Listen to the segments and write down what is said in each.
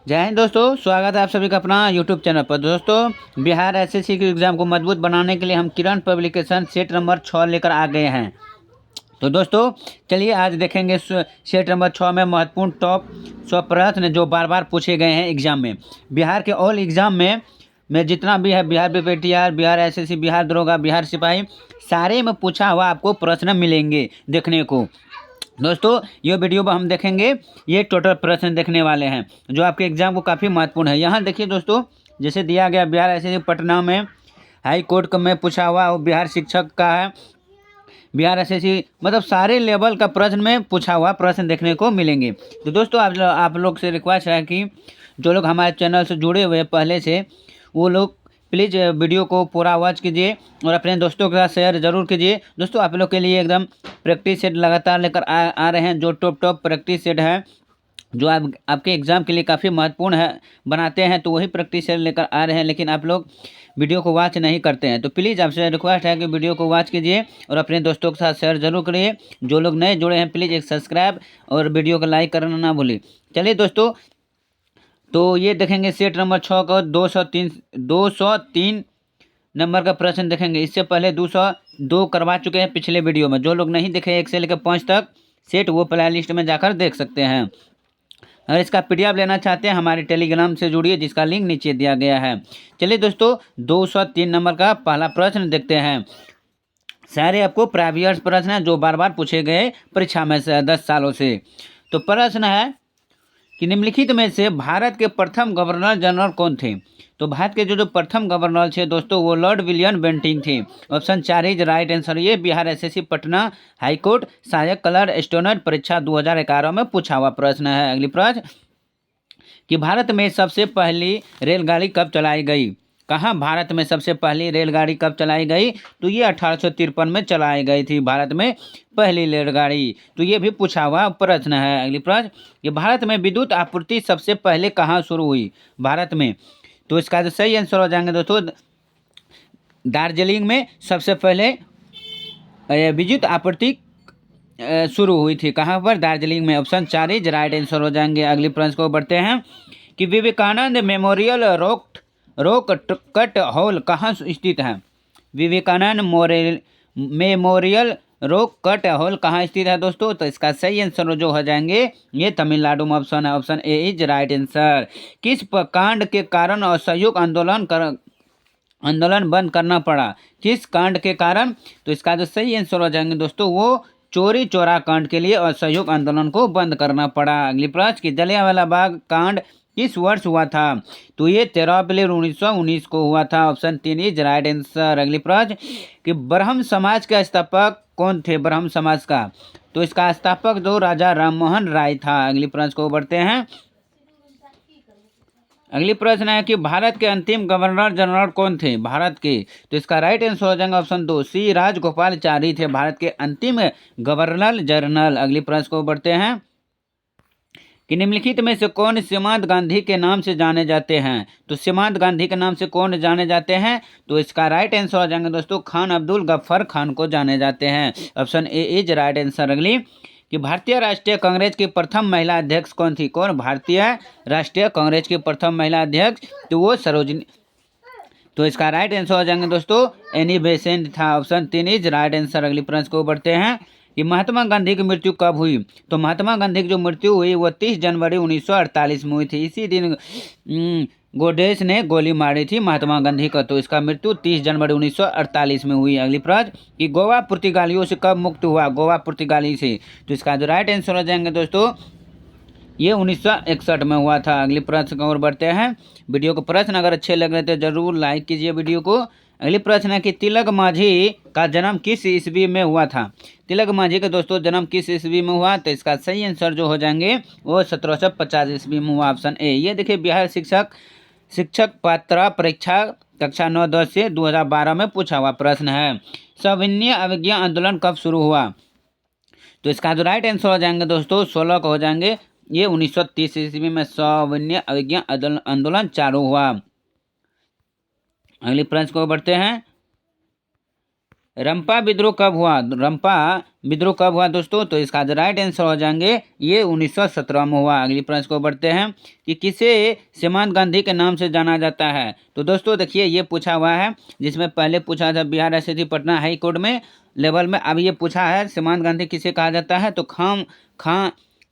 जय हिंद दोस्तों, स्वागत है आप सभी का अपना यूट्यूब चैनल पर। दोस्तों, बिहार एसएससी के एग्ज़ाम को मजबूत बनाने के लिए हम किरण पब्लिकेशन सेट नंबर 6 लेकर आ गए हैं। तो दोस्तों, चलिए आज देखेंगे सेट नंबर 6 में महत्वपूर्ण टॉप 100 प्रश्न जो बार बार पूछे गए हैं एग्जाम में। बिहार के ऑल एग्जाम में जितना भी है, बिहार बीपीटीआर, बिहार एसएससी, बिहार दरोगा, बिहार सिपाही, सारे में पूछा हुआ आपको प्रश्न मिलेंगे देखने को। दोस्तों, ये वीडियो में हम देखेंगे, ये टोटल प्रश्न देखने वाले हैं जो आपके एग्जाम को काफ़ी महत्वपूर्ण है। यहाँ देखिए दोस्तों, जैसे दिया गया बिहार एसएससी पटना में हाई कोर्ट में पूछा हुआ, वो बिहार शिक्षक का है। बिहार एसएससी मतलब सारे लेवल का प्रश्न में पूछा हुआ प्रश्न देखने को मिलेंगे। तो दोस्तों, आप लोग से रिक्वेस्ट है कि जो लोग हमारे चैनल से जुड़े हुए पहले से, वो लोग प्लीज़ वीडियो को पूरा वॉच कीजिए और अपने दोस्तों के साथ शेयर ज़रूर कीजिए। दोस्तों, आप लोग के लिए एकदम प्रैक्टिस सेट लगातार लेकर आ रहे हैं, जो टॉप प्रैक्टिस सेट है, जो आपके एग्ज़ाम के लिए काफ़ी महत्वपूर्ण है बनाते हैं, तो वही प्रैक्टिस सेट लेकर आ रहे हैं। लेकिन आप लोग वीडियो को वॉच नहीं करते हैं, तो प्लीज़ आपसे रिक्वेस्ट है कि वीडियो को वॉच कीजिए और अपने दोस्तों के साथ शेयर ज़रूर करिए। जो लोग नए जुड़े हैं, प्लीज़ एक सब्सक्राइब और वीडियो को लाइक करना ना भूलिए। चलिए दोस्तों, तो ये देखेंगे सेट नंबर 6 को 203 नंबर का प्रश्न देखेंगे। इससे पहले 202 करवा चुके हैं पिछले वीडियो में। जो लोग नहीं देखे 1 से लेकर 5 तक सेट, वो प्ले लिस्ट में जाकर देख सकते हैं। अगर इसका पीडीएफ लेना चाहते हैं, हमारे टेलीग्राम से जुड़िए, जिसका लिंक नीचे दिया गया है। चलिए दोस्तों, 203 नंबर का पहला प्रश्न देखते हैं। सारे आपको प्रीवियस प्रश्न हैं जो बार बार पूछे गए परीक्षा में से 10 सालों से। तो प्रश्न है कि निम्नलिखित में से भारत के प्रथम गवर्नर जनरल कौन थे। तो भारत के जो प्रथम गवर्नर थे दोस्तों, वो लॉर्ड विलियम बेंटिंक थे। Option 4 is right answer. ये बिहार एसएससी पटना हाईकोर्ट सहायक कलर स्टूडेंट परीक्षा 2011 में पूछा हुआ प्रश्न है। अगली प्रश्न कि भारत में सबसे पहली रेलगाड़ी कब चलाई गई। कहाँ भारत में सबसे पहली रेलगाड़ी कब चलाई गई। तो ये 1853 में चलाई गई थी भारत में पहली रेलगाड़ी। तो ये भी पूछा हुआ प्रश्न है। अगली प्रश्न कि भारत में विद्युत आपूर्ति सबसे पहले कहाँ शुरू हुई भारत में। तो इसका जो सही आंसर हो जाएंगे दोस्तों, दार्जिलिंग में सबसे पहले विद्युत आपूर्ति शुरू हुई थी। कहाँ पर? दार्जिलिंग में। ऑप्शन 4 इज राइट आंसर हो जाएंगे। अगली प्रश्न को बढ़ते हैं कि Vivekananda memorial rock cut hall कहाँ स्थित है। Vivekananda memorial rock cut hall कहाँ स्थित है दोस्तों। तो इसका सही आंसर जो हो जाएंगे, ये तमिलनाडु में ऑप्शन है। Option A is right answer. किस कांड के कारण असहयोग आंदोलन बंद करना पड़ा। किस कांड के कारण। तो इसका जो सही आंसर हो जाएंगे दोस्तों, वो चोरी चोरा कांड के लिए असहयोग आंदोलन को बंद करना पड़ा। अगली प्रश्न कि जलियांवाला बाग कांड किस वर्ष हुआ था। तो ये 13 अप्रैल 1919 को हुआ था। Option 3 is right answer. अगली प्रश्न कि ब्रह्म समाज के स्थापक कौन थे। ब्रह्म समाज का, तो इसका स्थापक जो राजा राममोहन राय था। अगली प्रश्न को बढ़ते हैं। अगली प्रश्न है कि भारत के अंतिम गवर्नर जनरल कौन थे भारत के। तो इसका राइट आंसर हो जाएगा ऑप्शन 2 सी राजगोपालाचारी थे भारत के अंतिम गवर्नर जनरल। अगली प्रश्न को बढ़ते हैं कि निम्नलिखित में से कौन सीमांत गांधी के नाम से जाने जाते हैं। तो सीमांत गांधी के नाम से कौन जाने जाते हैं। तो इसका राइट आंसर हो जाएंगे दोस्तों, खान अब्दुल गफ्फार खान को जाने जाते हैं। Option A is right answer. अगली कि भारतीय राष्ट्रीय कांग्रेस की प्रथम महिला अध्यक्ष कौन थी। कौन? भारतीय राष्ट्रीय कांग्रेस की प्रथम महिला अध्यक्ष, तो वो सरोजिनी। तो इसका राइट आंसर हो जाएंगे दोस्तों, एनी बेसेंट था। Option 3 is right answer. अगली प्रश्न को बढ़ते हैं कि महात्मा गांधी की मृत्यु कब हुई। तो महात्मा गांधी की जो मृत्यु हुई वो 30 जनवरी 1948 में हुई थी। इसी दिन गोडेस ने गोली मारी थी महात्मा गांधी को। तो इसका मृत्यु 30 जनवरी 1948 में हुई। अगली प्रश्न कि गोवा पुर्तगालियों से कब मुक्त हुआ। गोवा पुर्तगाली से, तो इसका जो राइट आंसर हो जाएंगे दोस्तों, ये 1961 में हुआ था। अगली प्रश्न की ओर बढ़ते हैं। वीडियो को प्रश्न अगर अच्छे लग रहे तो जरूर लाइक कीजिए वीडियो को। अगली प्रश्न है कि तिलक मांझी का जन्म किस ईस्वी में हुआ था। तिलक मांझी का दोस्तों जन्म किस ईस्वी में हुआ। तो इसका सही आंसर जो हो जाएंगे वो 1750 ईस्वी में हुआ। Option A. ये देखिए, बिहार शिक्षक पात्रता परीक्षा कक्षा 9-10 से 2012 में पूछा हुआ प्रश्न है। सविनय अवज्ञा आंदोलन कब शुरू हुआ। तो इसका जो राइट आंसर हो जाएंगे दोस्तों, 16 को हो जाएंगे। ये 1930 ईस्वी में सविनय अवज्ञा आंदोलन चालू हुआ। अगली प्रश्न को बढ़ते हैं रंपा विद्रोह कब हुआ? रंपा विद्रोह कब हुआ दोस्तों? तो इसका जो राइट आंसर हो जाएंगे ये 1917 में हुआ। अगली प्रश्न को बढ़ते हैं कि किसे सीमांत गांधी के नाम से जाना जाता है? तो दोस्तों देखिए ये पूछा हुआ है, जिसमें पहले पूछा था Bihar SSC Patna high court में लेवल में। अब ये पूछा है सीमांत गांधी किसे कहा जाता है? तो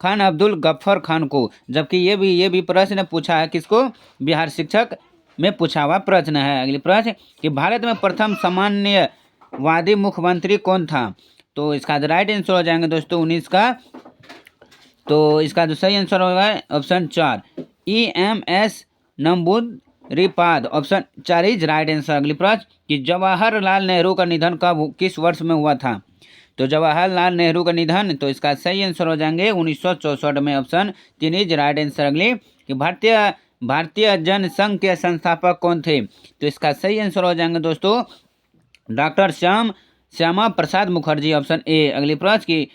खान अब्दुल गफ्फर खान को। जबकि ये भी प्रश्न पूछा है किसको? बिहार शिक्षक में पूछा हुआ प्रश्न है। अगली प्रश्न कि भारत में प्रथम सामान्यवादी मुख्यमंत्री कौन था? तो इसका जो राइट आंसर हो जाएंगे दोस्तों 19 का। तो इसका जो सही आंसर होगा option 4 EMS Namboodiripad, option 4 is right answer. अगली प्रश्न कि जवाहरलाल नेहरू का निधन कब किस वर्ष में हुआ था? तो जवाहरलाल नेहरू का निधन, तो इसका सही आंसर हो जाएंगे 1964 में, ऑप्शन 3 इज राइट आंसर। अगली कि भारतीय जनसंघ के संस्थापक कौन थे? तो इसका सही आंसर हो जाएंगे दोस्तों doctor Shyama Prasad Mukherjee, option A. अगली प्रश्न की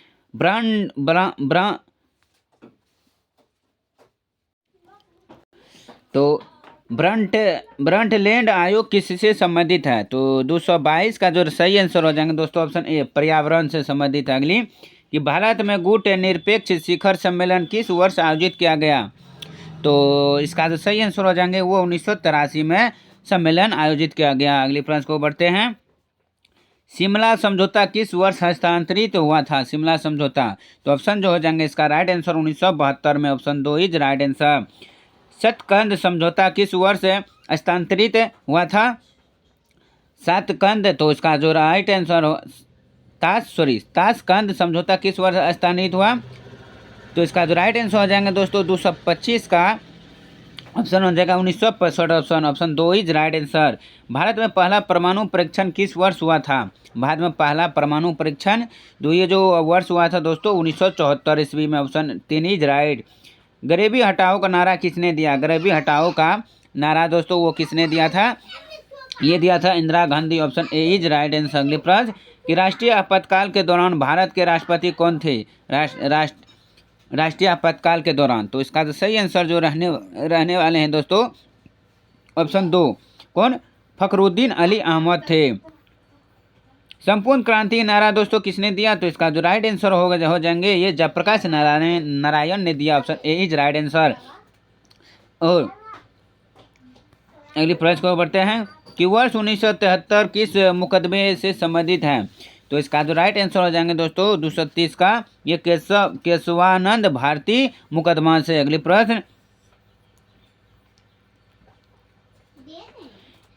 ब्रंटलैंड आयोग किससे संबंधित है? तो 222 का जो सही आंसर हो जाएंगे दोस्तों ऑप्शन ए पर्यावरण से संबंधित है। अगली कि भारत में गुट निरपेक्ष शिखर सम्मेलन किस वर्ष आयोजित किया गया? तो इसका जो सही आंसर हो जाएंगे वो 1983 में सम्मेलन आयोजित किया गया। अगली प्रश्न को बढ़ते हैं, शिमला समझौता किस वर्ष हस्तांतरित हुआ था? शिमला समझौता, तो ऑप्शन जो हो जाएंगे इसका राइट आंसर 1972 में, ऑप्शन 2 इज राइट आंसर। सतकंद समझौता किस वर्ष हस्तांतरित हुआ था? सतकंद, तो इसका जो राइट आंसर हो ताशकंद समझौता किस वर्ष हस्तांतरित हुआ? तो इसका जो राइट आंसर हो जाएंगे दोस्तों 225 का ऑप्शन हो जाएगा 1965, option 2 is right answer. Bharat में पहला परमाणु परीक्षण किस वर्ष हुआ था? भारत में पहला परमाणु परीक्षण जो ये जो वर्ष हुआ था दोस्तों 1974 ईस्वी में, ऑप्शन 3 इज राइट। गरीबी हटाओ का नारा किसने दिया? गरीबी हटाओ का नारा दोस्तों वो किसने दिया था? ये दिया था Indira Gandhi, option A is right answer. अगली प्रश्न कि राष्ट्रीय आपातकाल के दौरान भारत के राष्ट्रपति कौन थे? राष्ट्रीय आपातकाल के दौरान, तो इसका जो सही आंसर जो रहने वाले हैं दोस्तों ऑप्शन 2 कौन? फखरुद्दीन अली अहमद थे। संपूर्ण क्रांति नारा दोस्तों किसने दिया? तो इसका जो राइट आंसर हो जाएंगे ये जयप्रकाश नारायण ने दिया, option A is right answer. और अगली प्रश्न को बढ़ते हैं कि वर्ष 1973 किस मुकदमे से संबंधित है? तो इसका जो राइट आंसर हो जाएंगे दोस्तों 230 का ये केशवानंद भारती मुकदमा से। अगली प्रश्न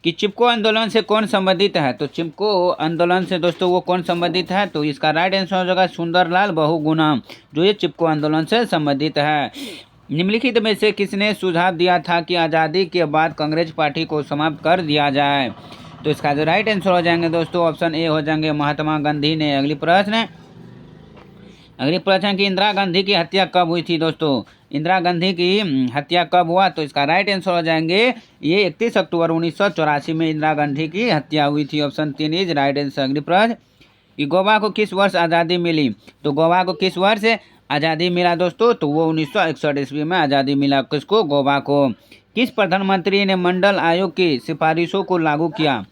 कि चिपको आंदोलन से कौन संबंधित है? तो चिपको आंदोलन से दोस्तों वो कौन संबंधित है? तो इसका राइट आंसर हो जाएगा सुंदरलाल बहुगुणा, जो ये चिपको आंदोलन से संबंधित है। निम्नलिखित में से किसने सुझाव दिया था कि आज़ादी के बाद कांग्रेस पार्टी को समाप्त कर दिया जाए? तो इसका जो राइट आंसर हो जाएंगे दोस्तों ऑप्शन ए हो जाएंगे महात्मा गांधी ने। अगली प्रश्न कि इंदिरा गांधी की हत्या कब हुई थी दोस्तों? इंदिरा गांधी की हत्या कब हुआ? तो इसका राइट आंसर हो जाएंगे ये 31 अक्टूबर 1984 में इंदिरा गांधी की हत्या हुई थी, ऑप्शन 3 इज राइट आंसर। अगली प्रश्न कि गोवा को किस वर्ष आज़ादी मिली? तो गोवा को किस वर्ष आज़ादी मिला दोस्तों? तो वो 1961 ईस्वी में आज़ादी मिला। किसको? गोवा को। किस प्रधानमंत्री ने मंडल आयोग की सिफारिशों को लागू किया?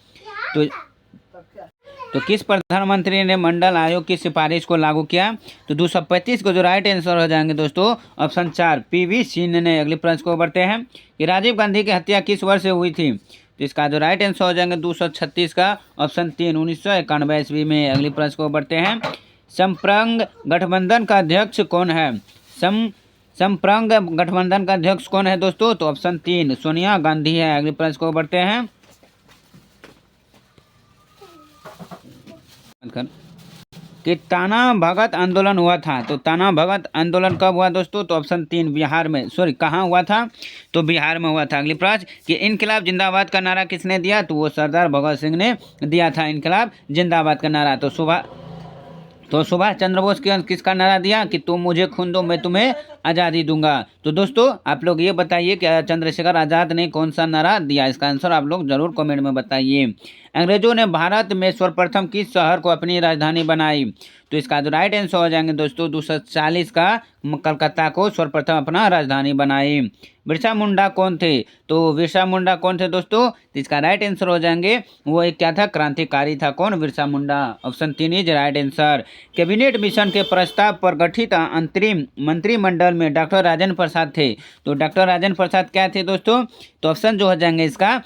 तो किस प्रधानमंत्री ने मंडल आयोग की सिफारिश को लागू किया? तो 235 को जो राइट आंसर हो जाएंगे दोस्तों ऑप्शन 4 PV सिंह ने। अगली प्रश्न को बढ़ते हैं कि राजीव गांधी की हत्या किस वर्ष से हुई थी? तो इसका जो राइट आंसर हो जाएंगे 236 का ऑप्शन 3 1991 ईस्वी में। अगली प्रश्न को बढ़ते हैं संप्रंग गठबंधन का अध्यक्ष कौन है? संप्रंग गठबंधन का अध्यक्ष कौन है दोस्तों? तो ऑप्शन 3 सोनिया गांधी है। अगली प्रश्न को बढ़ते हैं कि ताना भगत आंदोलन हुआ था। तो ताना भगत आंदोलन कब हुआ दोस्तों? तो ऑप्शन 3 बिहार में, कहाँ हुआ था? तो बिहार में हुआ था। अगली प्रश्न कि इनकलाब जिंदाबाद का नारा किसने दिया? तो वो सरदार भगत सिंह ने दिया था इनकलाब जिंदाबाद का नारा। तो सुभाष चंद्र बोस किसका नारा दिया कि तुम मुझे खून दो मैं तुम्हें आज़ादी दूंगा। तो दोस्तों आप लोग ये बताइए कि चंद्रशेखर आज़ाद ने कौन सा नारा दिया? इसका आंसर आप लोग जरूर कमेंट में बताइए। अंग्रेजों ने भारत में सर्वप्रथम किस शहर को अपनी राजधानी बनाई? तो इसका जो राइट आंसर हो जाएंगे दोस्तों 240 का कलकत्ता को सर्वप्रथम अपना राजधानी बनाई। बिरसा मुंडा कौन थे? तो बिरसा मुंडा कौन थे दोस्तों? तो इसका राइट आंसर हो जाएंगे वो एक क्या था, क्रांतिकारी था। कौन? Birsa Munda. Option 3 is right answer. Cabinet mission के प्रस्ताव पर गठित अंतरिम मंत्रिमंडल में डॉक्टर राजेंद्र प्रसाद थे। तो डॉक्टर राजेंद्र प्रसाद क्या थे दोस्तों? तो ऑप्शन जो हो जाएंगे इसका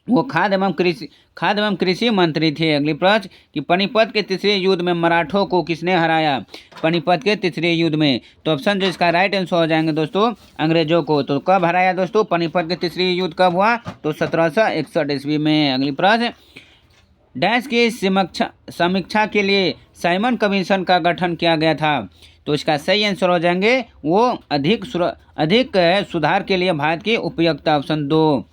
वो खाद्य एवं कृषि मंत्री थे। अगली प्रश्न कि पानीपत के तीसरे युद्ध में मराठों को किसने हराया? पानीपत के तीसरे युद्ध में। तो ऑप्शन जो इसका राइट आंसर हो जाएंगे दोस्तों अंग्रेजों को। तो कब हराया दोस्तों पानीपत के तीसरे युद्ध कब हुआ? तो 1761 ईस्वी में। अगली प्रश्न डैश की समीक्षा के लिए साइमन कमीशन का गठन किया गया था। तो इसका सही आंसर हो जाएंगे वो अधिक सुधार के लिए भारत की उपयुक्तता। ऑप्शन 2।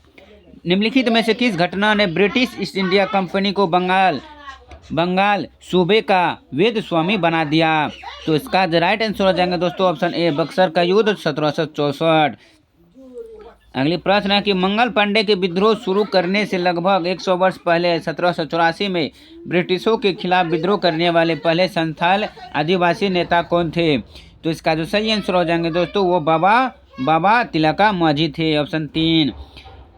निम्नलिखित में से किस घटना ने ब्रिटिश ईस्ट इंडिया कंपनी को बंगाल सूबे का वेद स्वामी बना दिया? तो इसका राइट आंसर हो जाएंगे दोस्तों ऑप्शन ए बक्सर का युद्ध 1764। अगली प्रश्न है कि मंगल पांडे के विद्रोह शुरू करने से लगभग 100 वर्ष पहले 1784 में ब्रिटिशों के खिलाफ विद्रोह करने वाले पहले संथाल आदिवासी नेता कौन थे? तो इसका जो सही आंसर हो जाएंगे दोस्तों वो बाबा तिलका मांझी थे। ऑप्शन 3।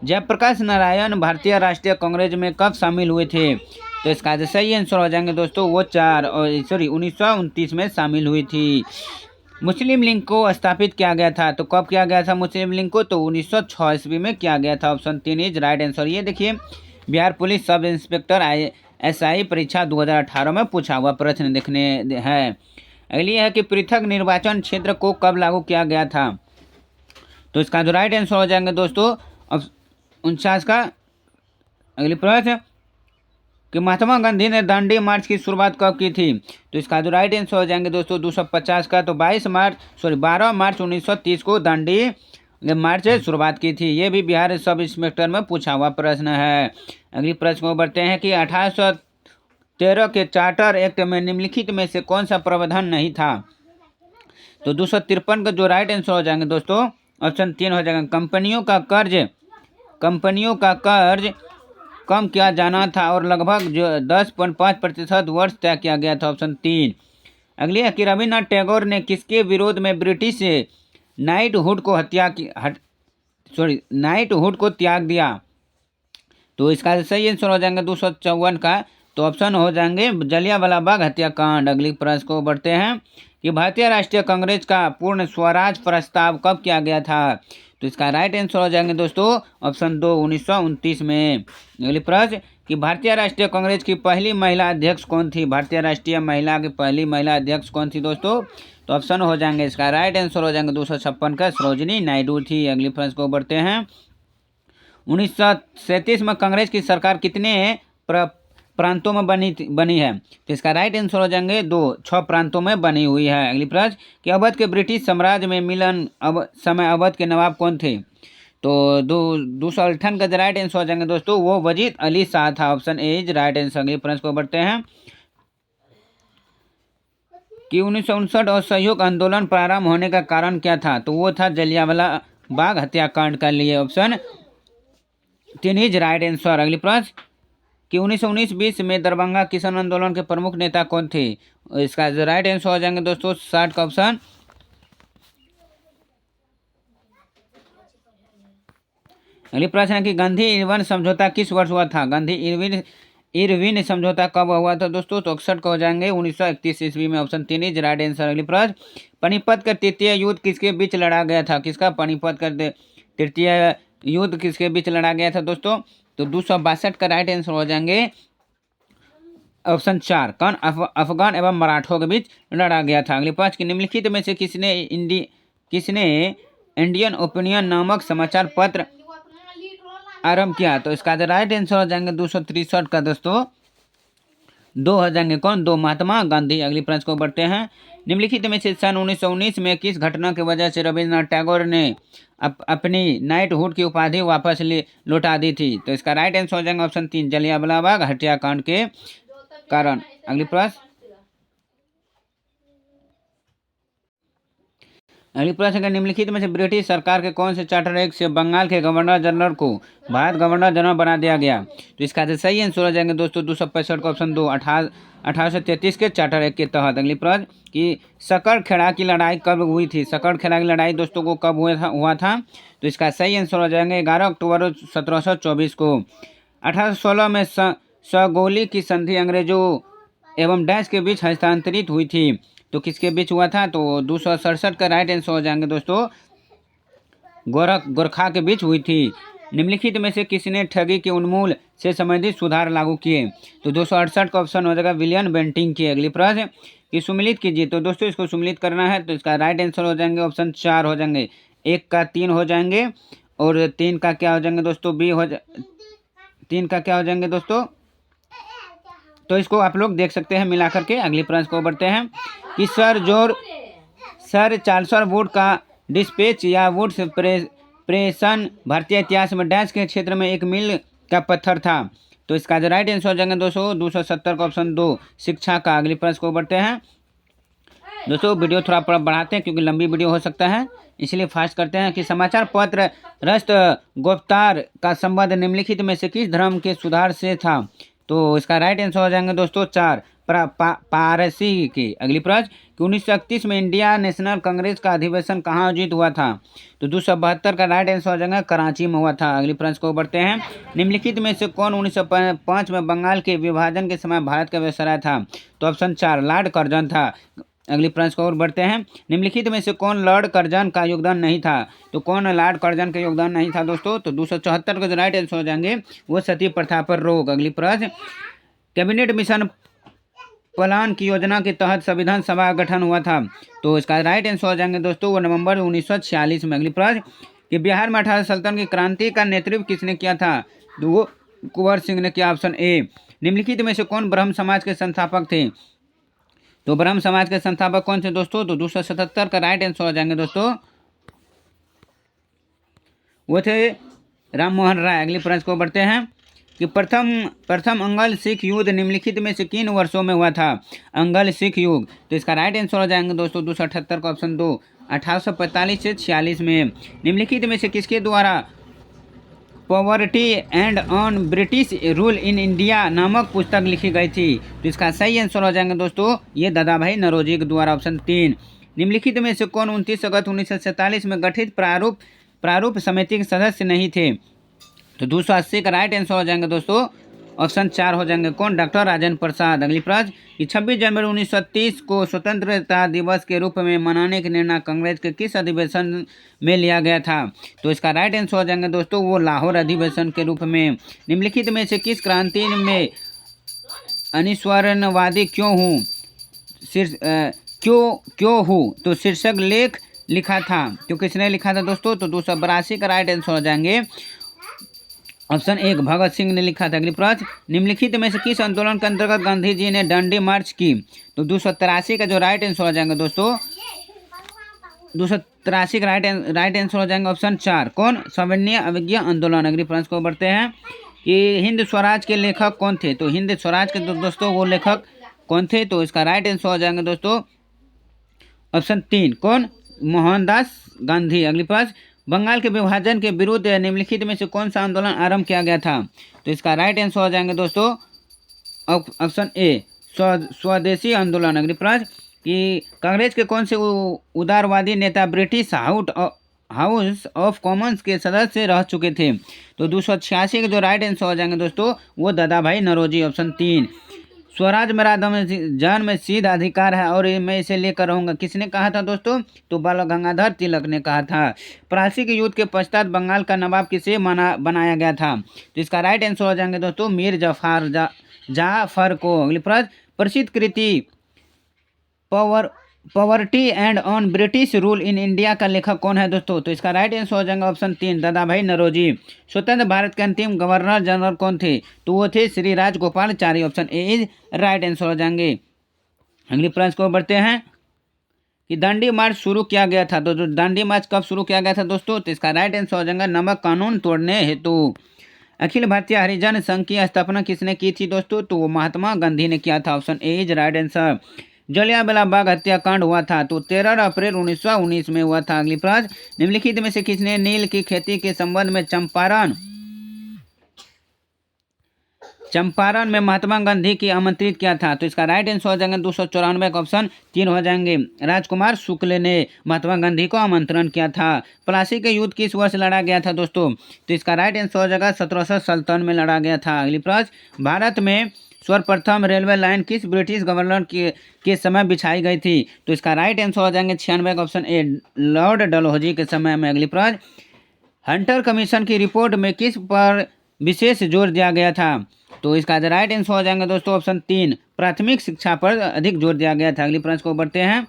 जयप्रकाश नारायण भारतीय राष्ट्रीय कांग्रेस में कब शामिल हुए थे? तो इसका जो सही आंसर हो जाएंगे दोस्तों वो 1929 में शामिल हुई थी। मुस्लिम लीग को स्थापित किया गया था। तो कब किया गया था मुस्लिम लीग को? तो 1906 ईस्वी में किया गया था। Option 3 is right answer. ये देखिए Bihar police sub inspector SI परीक्षा 2018 में पूछा हुआ प्रश्न देखने है। अगली है कि पृथक निर्वाचन क्षेत्र को कब लागू किया गया था? तो इसका जो राइट आंसर हो जाएंगे दोस्तों 49 का। अगली प्रश्न कि महात्मा गांधी ने दांडी मार्च की शुरुआत कब की थी? तो इसका जो राइट आंसर हो जाएंगे दोस्तों 250 का। तो 12 मार्च 1930 को दांडी मार्च से शुरुआत की थी। ये भी बिहार सब इंस्पेक्टर में पूछा हुआ प्रश्न है। अगली प्रश्न को बढ़ते हैं कि 1813 के चार्टर एक्ट में निम्नलिखित में से कौन सा प्रावधान नहीं था? तो 253 का जो राइट आंसर हो जाएंगे दोस्तों ऑप्शन 3 हो जाएगा कंपनियों का कर्ज कम किया जाना था और लगभग जो 10.5% वर्ष तय किया गया था। ऑप्शन 3। अगली है कि रविन्द्रनाथ टैगोर ने किसके विरोध में ब्रिटिश नाइटहुड को त्याग दिया? तो इसका सही आंसर हो जाएंगे 254 का। तो ऑप्शन हो जाएंगे जलियांवाला बाग हत्याकांड। अगली प्रश्न को बढ़ते हैं कि भारतीय राष्ट्रीय कांग्रेस का पूर्ण स्वराज प्रस्ताव कब किया गया था? तो इसका राइट आंसर हो जाएंगे दोस्तों ऑप्शन 2 1929 में। अगली प्रश्न कि भारतीय राष्ट्रीय कांग्रेस की पहली महिला अध्यक्ष कौन थी? भारतीय राष्ट्रीय महिला की पहली महिला अध्यक्ष कौन थी दोस्तों? तो ऑप्शन हो जाएंगे इसका राइट आंसर हो जाएंगे 256 का सरोजिनी नायडू थी। अगली प्रश्न को बढ़ते हैं 1937 में कांग्रेस की सरकार कितने प्रांतों में बनी है? तो इसका राइट आंसर हो जाएंगे 6 प्रांतों में बनी हुई है। अगली प्रश्न कि अवध के ब्रिटिश साम्राज्य में समय अवध के नवाब कौन थे? तो 258 का राइट आंसर हो जाएंगे दोस्तों वो वजीद अली शाह था। Option A is right answer. अगली प्रश्न को बढ़ते हैं कि 1959 असहयोग आंदोलन प्रारंभ होने का कारण क्या था? तो वो था जलियांवाला बाग हत्याकांड का लिए। Option 3 is right answer. अगली प्रश्न कि 1919-20 में दरभंगा किसान आंदोलन के प्रमुख नेता कौन थे? इसका राइट आंसर हो जाएंगे दोस्तों 60 का ऑप्शन। अगली प्रश्न है कि गांधी इरविन समझौता किस वर्ष हुआ था? गांधी इरविन समझौता कब हुआ था दोस्तों? तो 61 का हो जाएंगे 1931 ईस्वी में। Option 3 is right answer. अगली प्रश्न पानीपत का तृतीय युद्ध किसके बीच लड़ा गया था? किसका पानीपत का तृतीय युद्ध किसके बीच लड़ा गया था दोस्तों? तो 262 का राइट आंसर हो जाएंगे ऑप्शन 4 कौन? अफगान एवं मराठों के बीच लड़ा गया था। अगली प्रश्न की निम्नलिखित में से किसने इंडियन ओपिनियन नामक समाचार पत्र आरंभ किया? तो इसका राइट आंसर हो जाएंगे 263 का दोस्तों 2 हो जाएंगे कौन? 2 महात्मा गांधी। अगली प्रश्न को बढ़ते हैं निम्नलिखित में से सन 1919 में किस घटना की वजह से रविन्द्रनाथ टैगोर ने अपनी नाइटहुड की उपाधि वापस लौटा दी थी? तो इसका राइट आंसर हो जाएगा ऑप्शन 3 जलियांवाला बाग हत्याकांड के कारण। अगली प्रश्न अगली प्रश्न है, निम्नलिखित में से ब्रिटिश सरकार के कौन से चार्टर एक्ट से बंगाल के गवर्नर जनरल को भारत गवर्नर जनरल बना दिया गया? तो इसका जो सही आंसर हो जाएंगे दोस्तों 265 का ऑप्शन 2, 1833 के चार्टर एक्ट के तहत। अगली प्रश्न कि सकरखेड़ा की लड़ाई कब हुई थी? सकरखेड़ा की लड़ाई दोस्तों को कब हुआ था? तो इसका सही आंसर हो जाएंगे 11 अक्टूबर 1724 को। 1816 में सगोली की संधि अंग्रेजों एवं डैश के बीच हस्तांतरित हुई थी। तो किसके बीच हुआ था? तो 267 का राइट आंसर हो जाएंगे दोस्तों गोरखा के बीच हुई थी। निम्नलिखित में से किसने ठगी के उन्मूलन से संबंधित सुधार लागू किए? तो 268 का ऑप्शन हो जाएगा विलियम बेंटिंग की। अगली प्रश्न कि सुमिलित कीजिए। तो दोस्तों इसको सुमिलित करना है तो इसका राइट आंसर हो जाएंगे ऑप्शन 4 हो जाएंगे। 1 का 3 हो जाएंगे और 3 का क्या हो जाएंगे दोस्तों 3 का क्या हो जाएंगे दोस्तों? तो इसको आप लोग देख सकते हैं मिला करके। अगली प्रश्न को बढ़ते हैं कि सर चार्ल्स वुड का डिस्पैच या वुड्स प्रेसन भारतीय इतिहास में डैश के क्षेत्र में एक मील का पत्थर था। तो इसका जो राइट आंसर हो जाएंगे दोस्तों 270 का ऑप्शन 2 शिक्षा का। अगली प्रश्न को बढ़ते हैं दोस्तों। वीडियो थोड़ा बढ़ाते हैं क्योंकि लंबी वीडियो हो सकता है, इसलिए फास्ट करते हैं कि समाचार पत्र रस्त गुफ्तार का संबंध निम्नलिखित में से किस धर्म के सुधार से था? तो इसका राइट आंसर हो जाएंगे दोस्तों 4 पारसी की। अगली प्रश्न कि 1931 में इंडिया नेशनल कांग्रेस का अधिवेशन कहाँ आयोजित हुआ था? तो 272 का राइट आंसर हो जाएगा कराची में हुआ था। अगली प्रश्न को बढ़ते हैं। निम्नलिखित में से कौन 1905 में बंगाल के विभाजन के समय भारत का वायसराय था? तो ऑप्शन 4 लॉर्ड कर्जन था। अगली प्रश्न को और बढ़ते हैं। निम्नलिखित में से कौन लॉर्ड कर्जन का योगदान नहीं था? तो कौन लॉर्ड कर्जन का योगदान नहीं था दोस्तों? तो 274 का जो राइट आंसर हो जाएंगे वो सती प्रथा पर रोक। अगली प्रश्न कैबिनेट मिशन प्लान की योजना के तहत संविधान सभा का गठन हुआ था। तो इसका राइट आंसर हो जाएंगे दोस्तों वो नवंबर 1946 में। अगली प्रश्न कि बिहार में 18 सल्तनत की क्रांति का नेतृत्व किसने किया था? तो वो कुंवर सिंह ने किया, ऑप्शन ए। निम्नलिखित में से कौन ब्रह्म समाज के संस्थापक थे? तो ब्रह्म समाज के संस्थापक कौन थे दोस्तों? तो 277 का राइट आंसर हो जाएंगे दोस्तों वो थे राम मोहन राय। अगली प्रश्न को बढ़ते हैं कि प्रथम अंगल सिख युद्ध निम्नलिखित में से किन वर्षों में हुआ था? अंगल सिख युद्ध। तो इसका राइट आंसर हो जाएंगे दोस्तों 278 का ऑप्शन 2 1845 से 46 में। निम्नलिखित में से किसके द्वारा poverty and un British rule in India नामक पुस्तक लिखी गई थी? तो इसका सही आंसर हो जाएंगे दोस्तों ये दादाभाई नौरोजी के द्वारा, ऑप्शन 3। निम्नलिखित में से कौन 29 अगस्त 1947 में गठित प्रारूप समिति के सदस्य नहीं थे? तो 280 का राइट आंसर हो जाएंगे दोस्तों ऑप्शन 4 हो जाएंगे कौन? डॉक्टर राजेंद्र प्रसाद। अगली प्रश्न कि 26 जनवरी 1930 को स्वतंत्रता दिवस के रूप में मनाने का निर्णय कांग्रेस के किस अधिवेशन में लिया गया था? तो इसका राइट आंसर हो जाएंगे दोस्तों वो लाहौर अधिवेशन के रूप में। निम्नलिखित में से किस क्रांति में अनिस्वरणवादी क्यों हूँ क्यों हूँ तो शीर्षक लेख लिखा था? तो किसने लिखा था दोस्तों? तो 282 का राइट आंसर हो जाएंगे ऑप्शन 1 भगत सिंह ने लिखा था। अगली प्रश्न निम्नलिखित में से किस आंदोलन के अंतर्गत गांधी जी ने दांडी मार्च की? तो 283 का जो राइट आंसर हो जाएंगे दोस्तों 283 का राइट आंसर हो जाएंगे ऑप्शन 4 कौन? सवर्णीय अवज्ञा आंदोलन। अगली प्रश्न को बढ़ते हैं कि हिंद स्वराज के लेखक कौन थे? तो हिंद स्वराज के दोस्तों वो लेखक कौन थे? तो इसका राइट आंसर हो जाएंगे दोस्तों ऑप्शन 3 कौन? मोहनदास गांधी। अगली प्रश्न बंगाल के विभाजन के विरुद्ध निम्नलिखित में से कौन सा आंदोलन आरंभ किया गया था? तो इसका राइट आंसर हो जाएंगे दोस्तों ऑप्शन ए स्वदेशी आंदोलन। अगली प्रश्न कि कांग्रेस के कौन से उदारवादी नेता ब्रिटिश हाउस ऑफ कॉमन्स के सदस्य रह चुके थे? तो 286 के जो राइट आंसर हो जाएंगे दोस्तों वो दादाभाई नौरोजी, ऑप्शन 3। स्वराज मेरा जन्म सिद्ध अधिकार है और मैं इसे लेकर रहूंगा किसने कहा था दोस्तों? तो बाल गंगाधर तिलक ने कहा था। प्लासी के युद्ध के पश्चात बंगाल का नवाब किसे बनाया गया था? तो इसका राइट आंसर हो जाएंगे दोस्तों मीर जाफर को। अगली प्रश्न प्रसिद्ध कृति poverty and un British rule in India का लेखक कौन है दोस्तों? तो इसका राइट आंसर हो जाएगा ऑप्शन 3 दादाभाई नौरोजी। स्वतंत्र भारत के अंतिम गवर्नर जनरल कौन थे? तो वो थे Shri Rajagopalachari, option A is right answer हो जाएंगे। अगली प्रश्न को बढ़ते हैं कि दांडी मार्च शुरू किया गया था। तो दांडी मार्च कब शुरू किया गया था दोस्तों? तो इसका राइट आंसर हो जाएगा नमक कानून तोड़ने हेतु। अखिल भारतीय हरिजन संघ की स्थापना किसने की थी दोस्तों? तो वो महात्मा गांधी ने किया था, option A is right answer. Jallianwala Bagh हत्याकांड हुआ था? तो 13 अप्रैल 1919 में हुआ था। अगली प्रश्न, निम्नलिखित में से किसने नील की खेती के संबंध में चंपारण में महात्मा गांधी की आमंत्रित किया था? तो इसका राइट आंसर हो जाएंगे 294 का ऑप्शन 3 हो जाएंगे। राजकुमार शुक्ल ने महात्मा गांधी को आमंत्रण किया था। प्लासी के युद्ध किस वर्ष लड़ा गया था दोस्तों? तो इसका राइट आंसर हो जाएगा 1757 में लड़ा गया था। अगली प्रश्न, भारत में सर्वप्रथम रेलवे लाइन किस ब्रिटिश गवर्नर के समय बिछाई गई थी? तो इसका राइट आंसर हो जाएंगे 96 का ऑप्शन ए, लॉर्ड डलहौजी के समय में। अगली प्रश्न, हंटर कमीशन की रिपोर्ट में किस पर विशेष जोर दिया गया था? तो इसका राइट आंसर हो जाएंगे दोस्तों ऑप्शन 3, प्राथमिक शिक्षा पर अधिक जोर दिया गया था। अगली प्रश्न को बढ़ते हैं।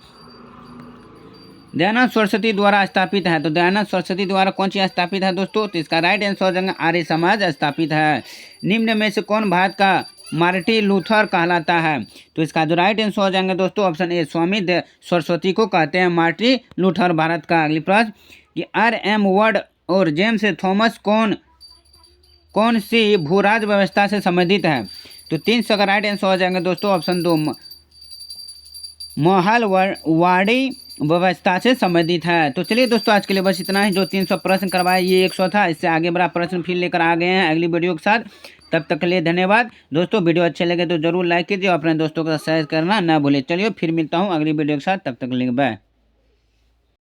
दयानंद सरस्वती द्वारा स्थापित है? तो दयानंद सरस्वती द्वारा कौन सी स्थापित है दोस्तों? तो इसका राइट आंसर हो जाएगा आर्य समाज स्थापित है। निम्न में से कौन भारत का मार्टिन लूथर कहलाता है? तो इसका जो राइट आंसर हो जाएंगे दोस्तों ऑप्शन ए, स्वामी सरस्वती को कहते हैं मार्टिन लूथर भारत का। अगली प्रश्न, कि R.M. वर्ड और जेम्स थॉमस कौन सी भूराज व्यवस्था से संबंधित है? तो 300 का राइट आंसर हो जाएंगे दोस्तों ऑप्शन 2, महलवाड़ी व्यवस्था से संबंधित है। तो चलिए दोस्तों, आज के लिए बस इतना ही। जो 300 प्रश्न करवाए ये 100 था, इससे आगे बड़ा प्रश्न फिर लेकर आ गए हैं अगली वीडियो के साथ। तब तक के लिए धन्यवाद दोस्तों। वीडियो अच्छे लगे तो जरूर लाइक कीजिए, अपने दोस्तों के साथ शेयर करना ना भूलें। चलिए फिर मिलता हूँ अगली वीडियो के साथ, तब तक के लिए बाय।